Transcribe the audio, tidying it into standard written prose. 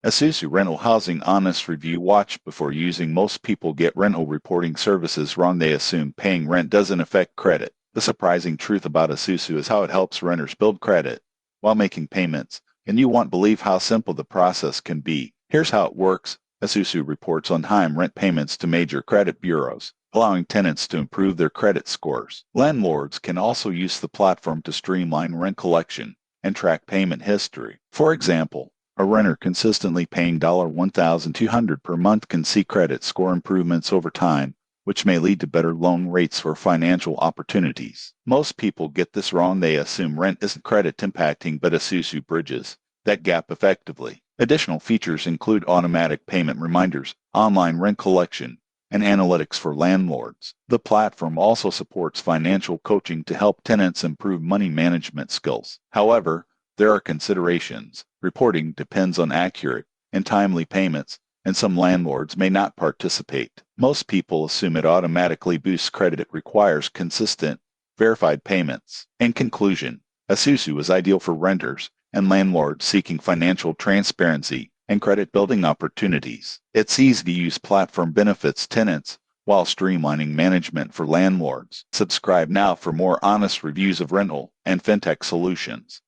Isuzu Rental Housing Honest Review. Watch before using. Most people get rental reporting services wrong. They assume paying rent doesn't affect credit. The surprising truth about Isuzu is how it helps renters build credit while making payments, and you won't believe how simple the process can be. Here's how it works. Isuzu reports on-time rent payments to major credit bureaus, allowing tenants to improve their credit scores. Landlords can also use the platform to streamline rent collection and track payment history. For example, a renter consistently paying $1,200 per month can see credit score improvements over time, which may lead to better loan rates or financial opportunities. Most people get this wrong. They assume rent isn't credit impacting, but Isuzu bridges that gap effectively. Additional features include automatic payment reminders, online rent collection, and analytics for landlords. The platform also supports financial coaching to help tenants improve money management skills. However, there are considerations. Reporting depends on accurate and timely payments, and some landlords may not participate. Most people assume it automatically boosts credit. It requires consistent, verified payments. In conclusion, Isuzu is ideal for renters and landlords seeking financial transparency and credit-building opportunities. Its easy-to-use platform benefits tenants while streamlining management for landlords. Subscribe now for more honest reviews of rental and fintech solutions.